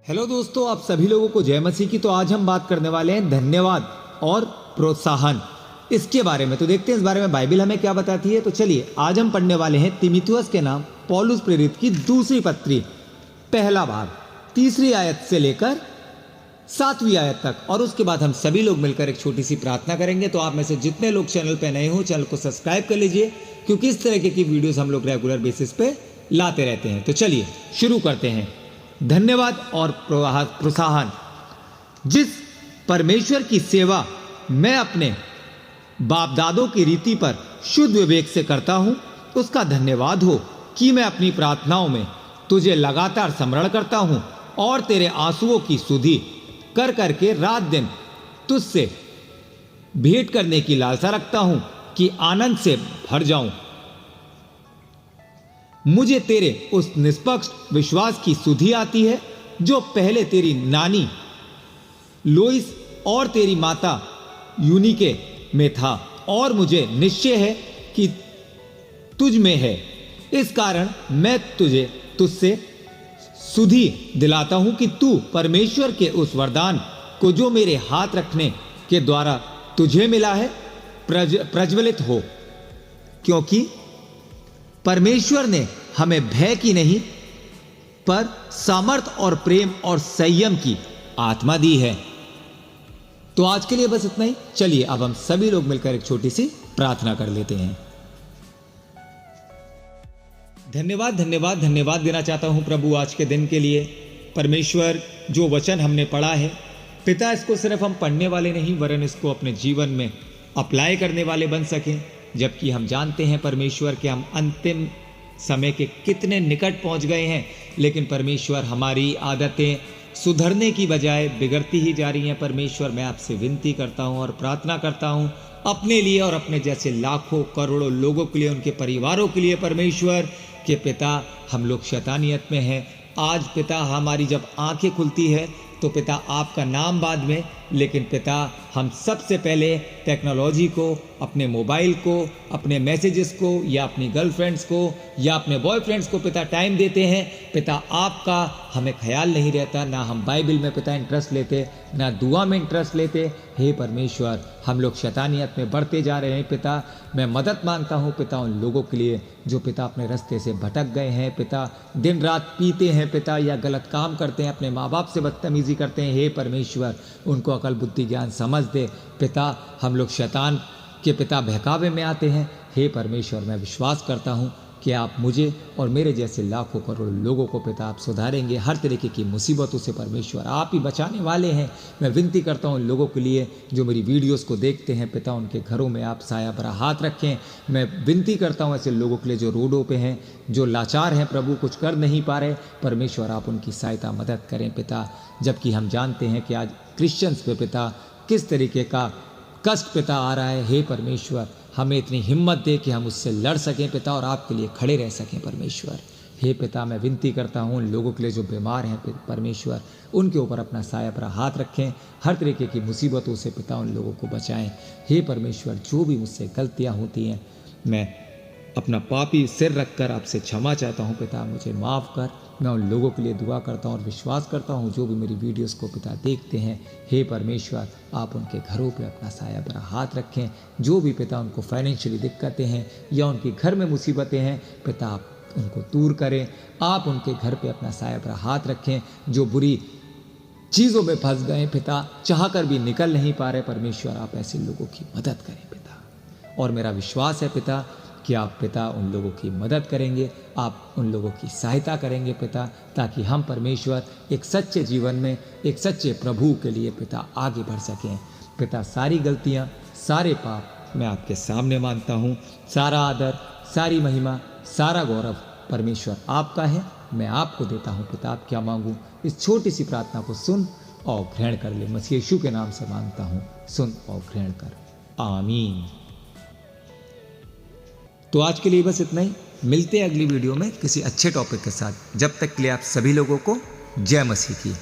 Hello दोस्तों, आप सभी लोगों को जय मसीह की। तो आज हम बात करने वाले हैं धन्यवाद और प्रोत्साहन इसके बारे में। तो देखते हैं इस बारे में बाइबल हमें क्या बताती है। तो चलिए आज हम पढ़ने वाले हैं तीमुथियुस के नाम पौलुस प्रेरित की दूसरी पत्री, पहला भाग, 3 आयत से लेकर 7वीं आयत तक। और उसके बाद हम सभी लोग मिलकर एक छोटी सी प्रार्थना करेंगे। तो आप में से जितने लोग चैनल पर नए हो, चैनल को सब्सक्राइब कर लीजिए, क्योंकि इस तरह की वीडियोस हम लोग रेगुलर बेसिस पे लाते रहते हैं। तो चलिए शुरू करते हैं। धन्यवाद और प्रोत्साहन। जिस परमेश्वर की सेवा मैं अपने बाप दादों की रीति पर शुद्ध विवेक से करता हूं, उसका धन्यवाद हो कि मैं अपनी प्रार्थनाओं में तुझे लगातार स्मरण करता हूं और तेरे आंसुओं की सुधि कर करके रात दिन तुझसे भेंट करने की लालसा रखता हूं कि आनंद से भर जाऊं। मुझे तेरे उस निष्पक्ष विश्वास की सुधि आती है जो पहले तेरी नानी लोइस और तेरी माता यूनिके में था, और मुझे निश्चय है कि तुझ में है। इस कारण मैं तुझसे सुधि दिलाता हूं कि तू परमेश्वर के उस वरदान को जो मेरे हाथ रखने के द्वारा तुझे मिला है प्रज्वलित हो, क्योंकि परमेश्वर ने हमें भय की नहीं पर सामर्थ और प्रेम और संयम की आत्मा दी है। तो आज के लिए बस इतना ही। चलिए अब हम सभी लोग मिलकर एक छोटी सी प्रार्थना कर लेते हैं। धन्यवाद धन्यवाद धन्यवाद देना चाहता हूं प्रभु आज के दिन के लिए। परमेश्वर, जो वचन हमने पढ़ा है पिता, इसको सिर्फ हम पढ़ने वाले नहीं वरन इसको अपने जीवन में अप्लाई करने वाले बन सकें। जबकि हम जानते हैं परमेश्वर कि हम अंतिम समय के कितने निकट पहुंच गए हैं, लेकिन परमेश्वर हमारी आदतें सुधरने की बजाय बिगड़ती ही जा रही हैं। परमेश्वर, मैं आपसे विनती करता हूं और प्रार्थना करता हूं अपने लिए और अपने जैसे लाखों करोड़ों लोगों के लिए, उनके परिवारों के लिए परमेश्वर के पिता, हम लोग शैतानियत में हैं। आज पिता हमारी जब आंखें खुलती है तो पिता आपका नाम बाद में, लेकिन पिता हम सबसे पहले टेक्नोलॉजी को, अपने मोबाइल को, अपने मैसेजेस को या अपनी गर्लफ्रेंड्स को या अपने बॉयफ्रेंड्स को पिता टाइम देते हैं। पिता आपका हमें ख्याल नहीं रहता, ना हम बाइबल में पिता इंटरेस्ट लेते, ना दुआ में इंटरेस्ट लेते। हे परमेश्वर, हम लोग शैतानियत में बढ़ते जा रहे हैं। पिता मैं मदद मांगता हूँ पिता उन लोगों के लिए जो पिता अपने रास्ते से भटक गए हैं। पिता दिन रात पीते हैं पिता, या गलत काम करते हैं, अपने माँ बाप से बदतमीजी करते हैं। हे परमेश्वर, उनको अकल बुद्धि ज्ञान समझ दे पिता। हम लोग शैतान के पिता बहकावे में आते हैं। हे परमेश्वर, मैं विश्वास करता हूँ कि आप मुझे और मेरे जैसे लाखों करोड़ों लोगों को पिता आप सुधारेंगे। हर तरीके की मुसीबतों से परमेश्वर आप ही बचाने वाले हैं। मैं विनती करता हूँ उन लोगों के लिए जो मेरी वीडियोस को देखते हैं पिता, उनके घरों में आप साया भरा हाथ रखें। मैं विनती करता हूँ ऐसे लोगों के लिए जो रोडों पे हैं, जो लाचार हैं प्रभु, कुछ कर नहीं पा रहे। परमेश्वर आप उनकी सहायता मदद करें पिता। जबकि हम जानते हैं कि आज क्रिश्चियंस पे पिता किस तरीके का कष्ट पिता आ रहा है। हे परमेश्वर, हमें इतनी हिम्मत दे कि हम उससे लड़ सकें पिता और आपके लिए खड़े रह सकें परमेश्वर। हे पिता, मैं विनती करता हूँ उन लोगों के लिए जो बीमार हैं परमेश्वर, उनके ऊपर अपना साया भरा हाथ रखें। हर तरीके की मुसीबतों से पिता उन लोगों को बचाएं। हे परमेश्वर, जो भी मुझसे गलतियाँ होती हैं मैं अपना पापी सिर रखकर आपसे क्षमा चाहता हूँ पिता, मुझे माफ़ कर। मैं उन लोगों के लिए दुआ करता हूँ और विश्वास करता हूँ जो भी मेरी वीडियोस को पिता देखते हैं। हे परमेश्वर, आप उनके घरों पे अपना साया भरा हाथ रखें। जो भी पिता उनको फाइनेंशियली दिक्कतें हैं या उनके घर में मुसीबतें हैं पिता, आप उनको दूर करें। आप उनके घर पे अपना साया भरा हाथ रखें। जो बुरी चीज़ों में फंस गए पिता, चाह कर भी निकल नहीं पा रहे परमेश्वर, आप ऐसे लोगों की मदद करें पिता। और मेरा विश्वास है पिता कि आप पिता उन लोगों की मदद करेंगे, आप उन लोगों की सहायता करेंगे पिता, ताकि हम परमेश्वर एक सच्चे जीवन में, एक सच्चे प्रभु के लिए पिता आगे बढ़ सकें पिता। सारी गलतियां, सारे पाप मैं आपके सामने मानता हूँ। सारा आदर, सारी महिमा, सारा गौरव परमेश्वर आपका है। मैं आपको देता हूँ पिता। आप क्या मांगूँ, इस छोटी सी प्रार्थना को सुन और ग्रहण कर ले। मसीह यीशु के नाम से मांगता हूँ, सुन और ग्रहण कर। आमीन। तो आज के लिए बस इतना ही। मिलते हैं अगली वीडियो में किसी अच्छे टॉपिक के साथ। जब तक के लिए आप सभी लोगों को जय मसीह की।